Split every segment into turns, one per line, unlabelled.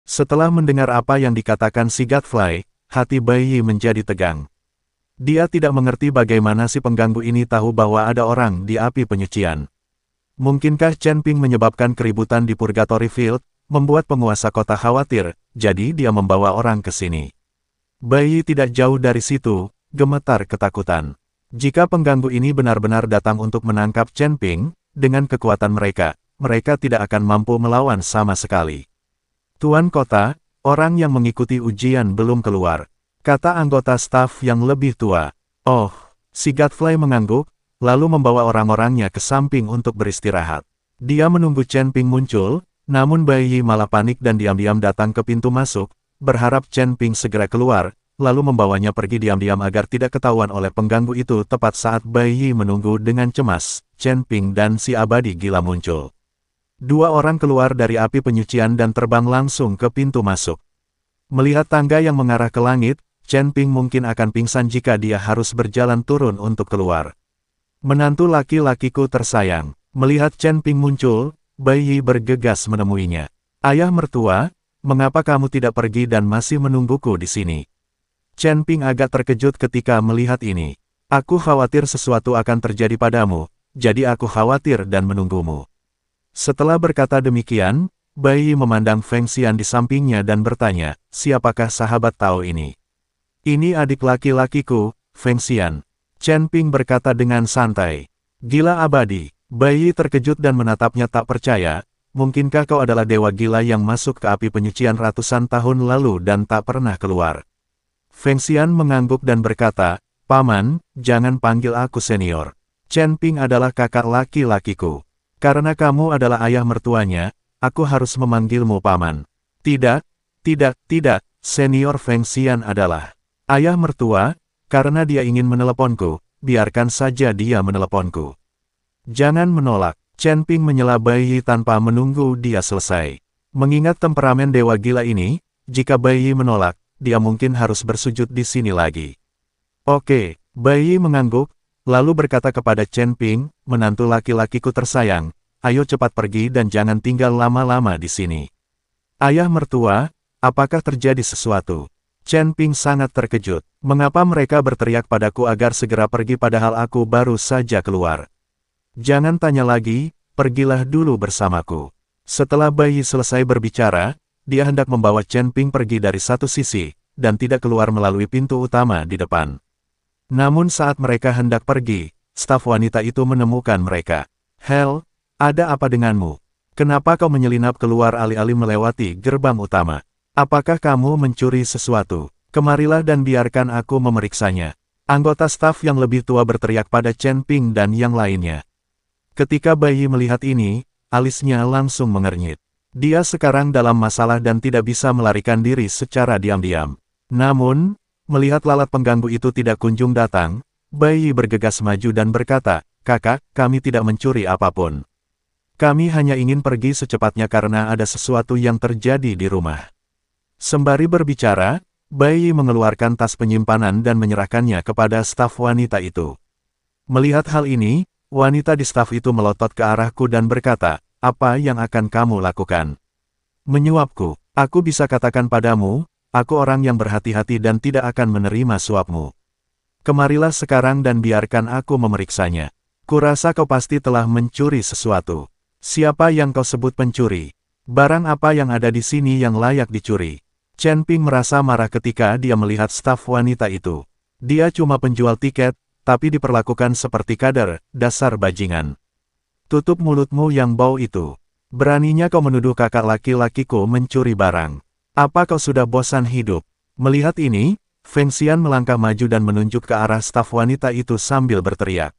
Setelah mendengar apa yang dikatakan si Godfly, hati Bai Yi menjadi tegang. Dia tidak mengerti bagaimana si pengganggu ini tahu bahwa ada orang di api penyucian. Mungkinkah Chen Ping menyebabkan keributan di Purgatory Field, membuat penguasa kota khawatir, jadi dia membawa orang ke sini. Bai Yi tidak jauh dari situ, gemetar ketakutan. Jika pengganggu ini benar-benar datang untuk menangkap Chen Ping, dengan kekuatan mereka tidak akan mampu melawan sama sekali. Tuan kota, orang yang mengikuti ujian belum keluar, kata anggota staf yang lebih tua. Oh, si Godfly mengangguk, lalu membawa orang-orangnya ke samping untuk beristirahat. Dia menunggu Chen Ping muncul, namun Bai Yi malah panik dan diam-diam datang ke pintu masuk, berharap Chen Ping segera keluar, lalu membawanya pergi diam-diam agar tidak ketahuan oleh pengganggu itu. Tepat saat Bai Yi menunggu dengan cemas, Chen Ping dan si abadi gila muncul. Dua orang keluar dari api penyucian dan terbang langsung ke pintu masuk. Melihat tangga yang mengarah ke langit, Chen Ping mungkin akan pingsan jika dia harus berjalan turun untuk keluar. Menantu laki-lakiku tersayang. Melihat Chen Ping muncul, Bai Yi bergegas menemuinya. Ayah mertua, mengapa kamu tidak pergi dan masih menungguku di sini? Chen Ping agak terkejut ketika melihat ini. Aku khawatir sesuatu akan terjadi padamu, jadi aku khawatir dan menunggumu. Setelah berkata demikian, Bai Yi memandang Feng Xian di sampingnya dan bertanya, siapakah sahabat Tao ini? Ini adik laki-lakiku, Feng Xian. Chen Ping berkata dengan santai. Gila abadi. Bai Yi terkejut dan menatapnya tak percaya, mungkinkah kau adalah dewa gila yang masuk ke api penyucian ratusan tahun lalu dan tak pernah keluar? Feng Xian mengangguk dan berkata, Paman, jangan panggil aku senior. Chen Ping adalah kakak laki-lakiku. Karena kamu adalah ayah mertuanya, aku harus memanggilmu Paman. Tidak, senior Feng Xian adalah ayah mertua, karena dia ingin meneleponku, biarkan saja dia meneleponku. Jangan menolak. Chen Ping menyela Bai Yi tanpa menunggu dia selesai. Mengingat temperamen dewa gila ini, jika Bai Yi menolak, dia mungkin harus bersujud di sini lagi. Oke, Bai Yi mengangguk, lalu berkata kepada Chen Ping, menantu laki-lakiku tersayang, ayo cepat pergi dan jangan tinggal lama-lama di sini. Ayah mertua, apakah terjadi sesuatu? Chen Ping sangat terkejut. Mengapa mereka berteriak padaku agar segera pergi padahal aku baru saja keluar? Jangan tanya lagi, pergilah dulu bersamaku. Setelah Bai Yi selesai berbicara, dia hendak membawa Chen Ping pergi dari satu sisi, dan tidak keluar melalui pintu utama di depan. Namun saat mereka hendak pergi, staf wanita itu menemukan mereka. Hel, ada apa denganmu? Kenapa kau menyelinap keluar alih-alih melewati gerbang utama? Apakah kamu mencuri sesuatu? Kemarilah dan biarkan aku memeriksanya. Anggota staf yang lebih tua berteriak pada Chen Ping dan yang lainnya. Ketika Bai Yi melihat ini, alisnya langsung mengernyit. Dia sekarang dalam masalah dan tidak bisa melarikan diri secara diam-diam. Namun, melihat lalat pengganggu itu tidak kunjung datang, Bai Yi bergegas maju dan berkata, Kakak, kami tidak mencuri apapun. Kami hanya ingin pergi secepatnya karena ada sesuatu yang terjadi di rumah. Sembari berbicara, Bai Yi mengeluarkan tas penyimpanan dan menyerahkannya kepada staf wanita itu. Melihat hal ini, wanita di staf itu melotot ke arahku dan berkata, apa yang akan kamu lakukan? Menyuapku. Aku bisa katakan padamu, aku orang yang berhati-hati dan tidak akan menerima suapmu. Kemarilah sekarang dan biarkan aku memeriksanya. Kurasa kau pasti telah mencuri sesuatu. Siapa yang kau sebut pencuri? Barang apa yang ada di sini yang layak dicuri? Chen Ping merasa marah ketika dia melihat staf wanita itu. Dia cuma penjual tiket, tapi diperlakukan seperti kader, dasar bajingan. Tutup mulutmu yang bau itu. Beraninya kau menuduh kakak laki-lakiku mencuri barang. Apa kau sudah bosan hidup? Melihat ini, Feng Xian melangkah maju dan menunjuk ke arah staf wanita itu sambil berteriak.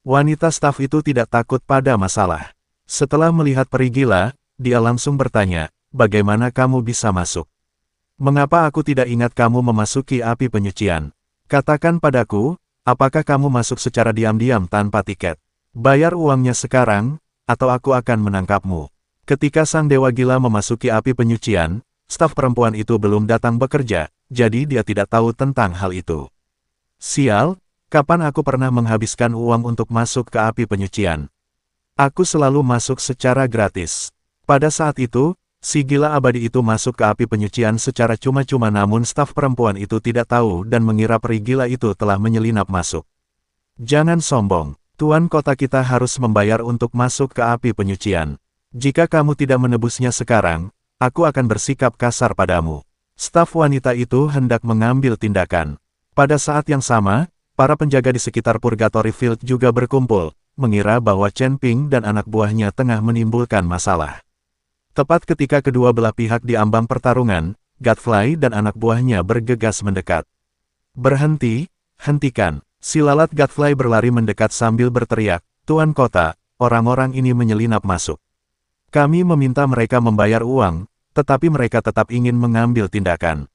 Wanita staf itu tidak takut pada masalah. Setelah melihat peri gila, dia langsung bertanya, bagaimana kamu bisa masuk? Mengapa aku tidak ingat kamu memasuki api penyucian? Katakan padaku, apakah kamu masuk secara diam-diam tanpa tiket? Bayar uangnya sekarang, atau aku akan menangkapmu. Ketika sang dewa gila memasuki api penyucian, staf perempuan itu belum datang bekerja, jadi dia tidak tahu tentang hal itu. Sial, kapan aku pernah menghabiskan uang untuk masuk ke api penyucian? Aku selalu masuk secara gratis. Pada saat itu, Si gila abadi itu masuk ke api penyucian secara cuma-cuma namun staf perempuan itu tidak tahu dan mengira peri gila itu telah menyelinap masuk. Jangan sombong, tuan kota kita harus membayar untuk masuk ke api penyucian. Jika kamu tidak menebusnya sekarang, aku akan bersikap kasar padamu. Staf wanita itu hendak mengambil tindakan. Pada saat yang sama, para penjaga di sekitar Purgatory Field juga berkumpul, mengira bahwa Chen Ping dan anak buahnya tengah menimbulkan masalah. Tepat ketika kedua belah pihak di ambang pertarungan, Godfrey dan anak buahnya bergegas mendekat. Berhenti, hentikan. Si lalat Godfrey berlari mendekat sambil berteriak, Tuan Kota, orang-orang ini menyelinap masuk. Kami meminta mereka membayar uang, tetapi mereka tetap ingin mengambil tindakan.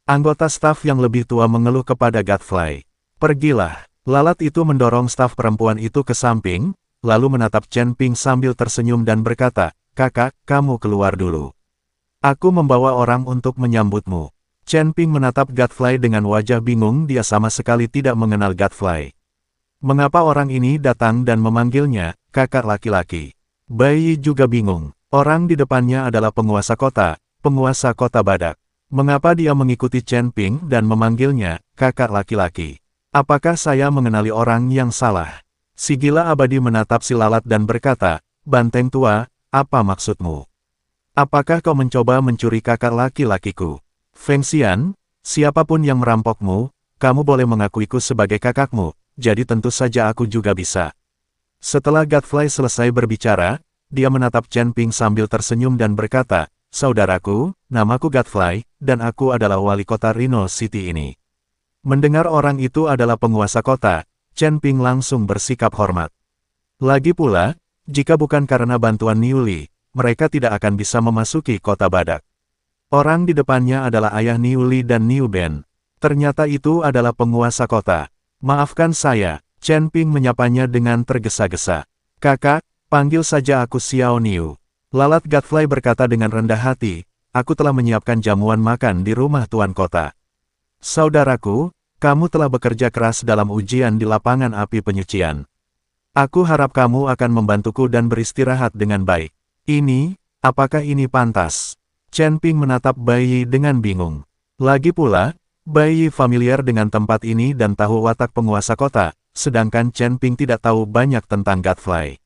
Anggota staf yang lebih tua mengeluh kepada Godfrey. Pergilah. Lalat itu mendorong staf perempuan itu ke samping, lalu menatap Chen Ping sambil tersenyum dan berkata, Kakak, kamu keluar dulu. Aku membawa orang untuk menyambutmu. Chen Ping menatap Godfrey dengan wajah bingung, dia sama sekali tidak mengenal Godfrey. Mengapa orang ini datang dan memanggilnya, kakak laki-laki? Bai Yi juga bingung. Orang di depannya adalah penguasa kota badak. Mengapa dia mengikuti Chen Ping dan memanggilnya, kakak laki-laki? Apakah saya mengenali orang yang salah? Si gila abadi menatap si lalat dan berkata, Banteng tua, apa maksudmu? Apakah kau mencoba mencuri kakak laki-lakiku? Feng Xian, siapapun yang merampokmu, kamu boleh mengakuiku sebagai kakakmu, jadi tentu saja aku juga bisa. Setelah Godfrey selesai berbicara, dia menatap Chen Ping sambil tersenyum dan berkata, Saudaraku, namaku Godfrey, dan aku adalah wali kota Rhino City ini. Mendengar orang itu adalah penguasa kota, Chen Ping langsung bersikap hormat. Lagi pula, jika bukan karena bantuan Niu Li, mereka tidak akan bisa memasuki kota badak. Orang di depannya adalah ayah Niu Li dan Niu Ben. Ternyata itu adalah penguasa kota. Maafkan saya, Chen Ping menyapanya dengan tergesa-gesa. Kakak, panggil saja aku Xiao Niu. Lalat Godfrey berkata dengan rendah hati, aku telah menyiapkan jamuan makan di rumah tuan kota. Saudaraku, kamu telah bekerja keras dalam ujian di lapangan api penyucian. Aku harap kamu akan membantuku dan beristirahat dengan baik. Apakah ini pantas? Chen Ping menatap Bai Yi dengan bingung. Lagi pula, Bai Yi familiar dengan tempat ini dan tahu watak penguasa kota, sedangkan Chen Ping tidak tahu banyak tentang Godfrey.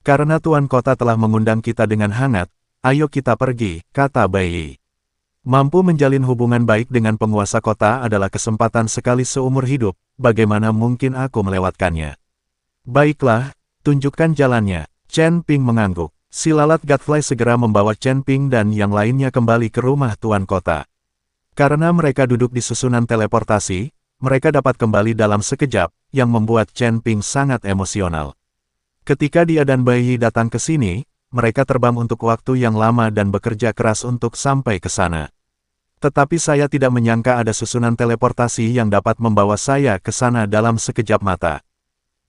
Karena tuan kota telah mengundang kita dengan hangat, ayo kita pergi, kata Bai Yi. Mampu menjalin hubungan baik dengan penguasa kota adalah kesempatan sekali seumur hidup, bagaimana mungkin aku melewatkannya? Baiklah, tunjukkan jalannya. Chen Ping mengangguk. Si lalat Godfrey segera membawa Chen Ping dan yang lainnya kembali ke rumah tuan kota. Karena mereka duduk di susunan teleportasi, mereka dapat kembali dalam sekejap, yang membuat Chen Ping sangat emosional. Ketika dia dan Bai Yi datang ke sini, mereka terbang untuk waktu yang lama dan bekerja keras untuk sampai ke sana. Tetapi saya tidak menyangka ada susunan teleportasi yang dapat membawa saya ke sana dalam sekejap mata.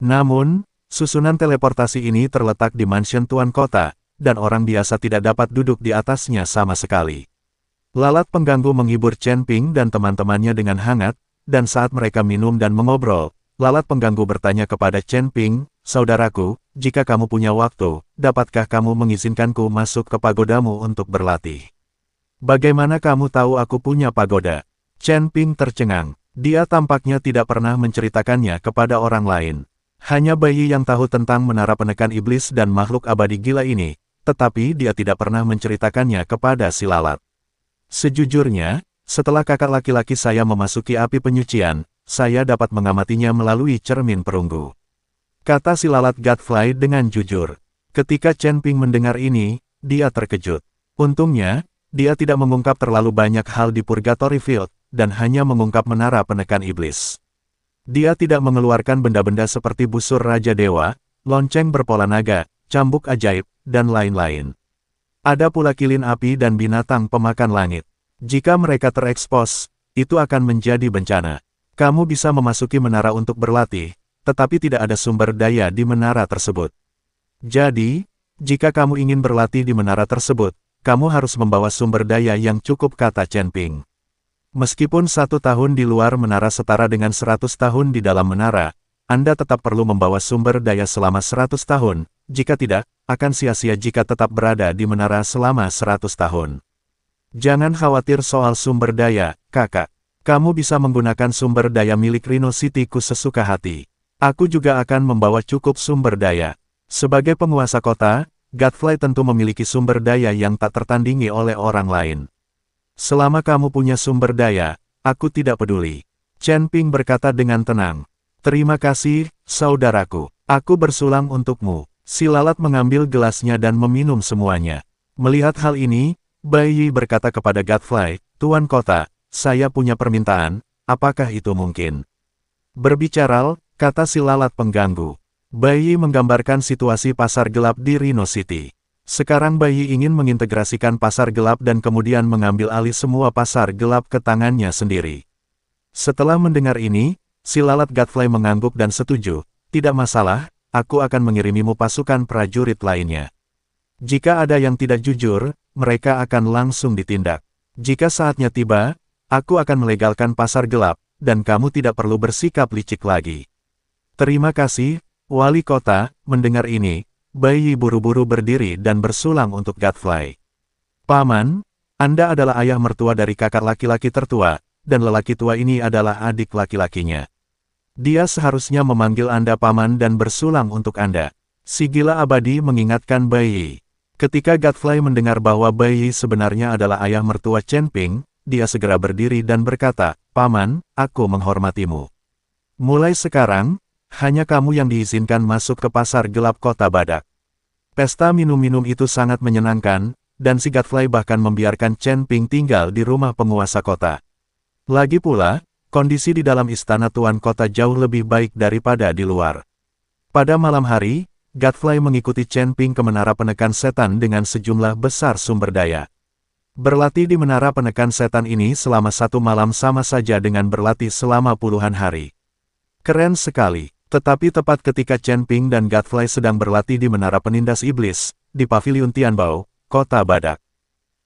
Namun, susunan teleportasi ini terletak di mansion tuan kota, dan orang biasa tidak dapat duduk di atasnya sama sekali. Lalat pengganggu menghibur Chen Ping dan teman-temannya dengan hangat, dan saat mereka minum dan mengobrol, lalat pengganggu bertanya kepada Chen Ping, Saudaraku, jika kamu punya waktu, dapatkah kamu mengizinkanku masuk ke pagodamu untuk berlatih? Bagaimana kamu tahu aku punya pagoda? Chen Ping tercengang. Dia tampaknya tidak pernah menceritakannya kepada orang lain. Hanya Bai Yi yang tahu tentang menara penekan iblis dan makhluk abadi gila ini, tetapi dia tidak pernah menceritakannya kepada si lalat. Sejujurnya, setelah kakak laki-laki saya memasuki api penyucian, saya dapat mengamatinya melalui cermin perunggu. Kata si lalat Godfrey dengan jujur. Ketika Chen Ping mendengar ini, dia terkejut. Untungnya, dia tidak mengungkap terlalu banyak hal di Purgatory Field, dan hanya mengungkap menara penekan iblis. Dia tidak mengeluarkan benda-benda seperti busur Raja Dewa, lonceng berpola naga, cambuk ajaib, dan lain-lain. Ada pula kilin api dan binatang pemakan langit. Jika mereka terekspos, itu akan menjadi bencana. Kamu bisa memasuki menara untuk berlatih, tetapi tidak ada sumber daya di menara tersebut. Jadi, jika kamu ingin berlatih di menara tersebut, kamu harus membawa sumber daya yang cukup, kata Chen Ping. Meskipun 1 tahun di luar menara setara dengan 100 tahun di dalam menara, Anda tetap perlu membawa sumber daya selama 100 tahun, jika tidak, akan sia-sia jika tetap berada di menara selama 100 tahun. Jangan khawatir soal sumber daya, kakak. Kamu bisa menggunakan sumber daya milik Rhino City-ku sesuka hati. Aku juga akan membawa cukup sumber daya. Sebagai penguasa kota, Godfrey tentu memiliki sumber daya yang tak tertandingi oleh orang lain. Selama kamu punya sumber daya, aku tidak peduli. Chen Ping berkata dengan tenang. Terima kasih, saudaraku. Aku bersulang untukmu. Si lalat mengambil gelasnya dan meminum semuanya. Melihat hal ini, Bai Yi berkata kepada Godfrey, Tuan Kota, saya punya permintaan, apakah itu mungkin? Berbicara, kata si lalat pengganggu. Bai Yi menggambarkan situasi pasar gelap di Rhino City. Sekarang Bai Yi ingin mengintegrasikan pasar gelap dan kemudian mengambil alih semua pasar gelap ke tangannya sendiri. Setelah mendengar ini, si lalat Godfrey mengangguk dan setuju, tidak masalah, aku akan mengirimimu pasukan prajurit lainnya. Jika ada yang tidak jujur, mereka akan langsung ditindak. Jika saatnya tiba, aku akan melegalkan pasar gelap, dan kamu tidak perlu bersikap licik lagi. Terima kasih, Wali Kota. Mendengar ini, Bai Yi buru-buru berdiri dan bersulang untuk Godfrey. Paman, Anda adalah ayah mertua dari kakak laki-laki tertua, dan lelaki tua ini adalah adik laki-lakinya. Dia seharusnya memanggil Anda paman dan bersulang untuk Anda. Si gila abadi mengingatkan Bai Yi. Ketika Godfrey mendengar bahwa Bai Yi sebenarnya adalah ayah mertua Chen Ping, dia segera berdiri dan berkata, Paman, aku menghormatimu. Mulai sekarang, hanya kamu yang diizinkan masuk ke pasar gelap kota Badak. Pesta minum-minum itu sangat menyenangkan, dan si Godfrey bahkan membiarkan Chen Ping tinggal di rumah penguasa kota. Lagi pula, kondisi di dalam istana Tuan Kota jauh lebih baik daripada di luar. Pada malam hari, Godfrey mengikuti Chen Ping ke menara penekan setan dengan sejumlah besar sumber daya. Berlatih di menara penekan setan ini selama 1 malam sama saja dengan berlatih selama puluhan hari. Keren sekali, tetapi tepat ketika Chen Ping dan Godfrey sedang berlatih di menara penindas iblis, di Paviliun Tianbao, kota Badak.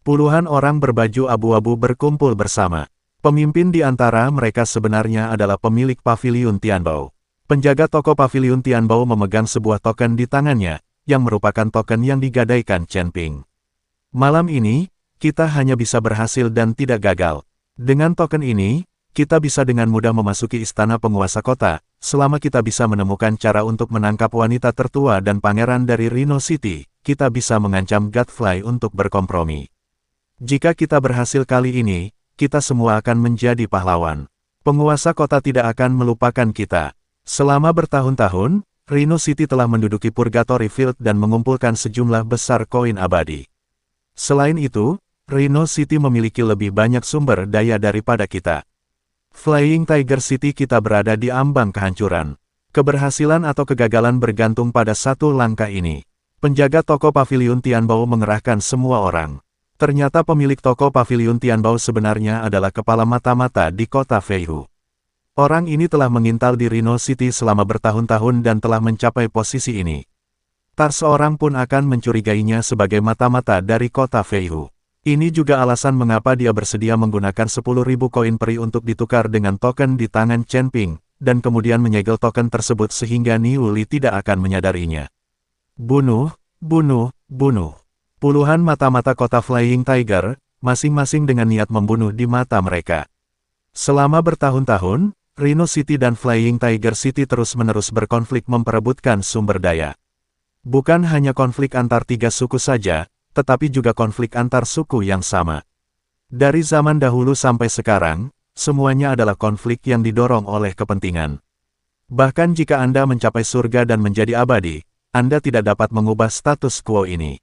Puluhan orang berbaju abu-abu berkumpul bersama. Pemimpin di antara mereka sebenarnya adalah pemilik Paviliun Tianbao. Penjaga toko Paviliun Tianbao memegang sebuah token di tangannya, yang merupakan token yang digadaikan Chen Ping. Malam ini, kita hanya bisa berhasil dan tidak gagal. Dengan token ini, kita bisa dengan mudah memasuki istana penguasa kota, selama kita bisa menemukan cara untuk menangkap wanita tertua dan pangeran dari Rhino City, kita bisa mengancam Godfrey untuk berkompromi. Jika kita berhasil kali ini, kita semua akan menjadi pahlawan. Penguasa kota tidak akan melupakan kita. Selama bertahun-tahun, Rhino City telah menduduki Purgatory Field dan mengumpulkan sejumlah besar koin abadi. Selain itu, Rhino City memiliki lebih banyak sumber daya daripada kita. Flying Tiger City kita berada di ambang kehancuran. Keberhasilan atau kegagalan bergantung pada satu langkah ini. Penjaga toko Paviliun Tianbao mengerahkan semua orang. Ternyata pemilik toko Paviliun Tianbao sebenarnya adalah kepala mata-mata di kota Feihu. Orang ini telah mengintal di Rhino City selama bertahun-tahun dan telah mencapai posisi ini. Tak seorang pun akan mencurigainya sebagai mata-mata dari kota Feihu. Ini juga alasan mengapa dia bersedia menggunakan 10.000 koin peri untuk ditukar dengan token di tangan Chen Ping, dan kemudian menyegel token tersebut sehingga Niu Li tidak akan menyadarinya. Bunuh, bunuh, bunuh. Puluhan mata-mata kota Flying Tiger, masing-masing dengan niat membunuh di mata mereka. Selama bertahun-tahun, Rhino City dan Flying Tiger City terus-menerus berkonflik memperebutkan sumber daya. Bukan hanya konflik antar 3 suku saja, tetapi juga konflik antar suku yang sama. Dari zaman dahulu sampai sekarang, semuanya adalah konflik yang didorong oleh kepentingan. Bahkan jika Anda mencapai surga dan menjadi abadi, Anda tidak dapat mengubah status quo ini.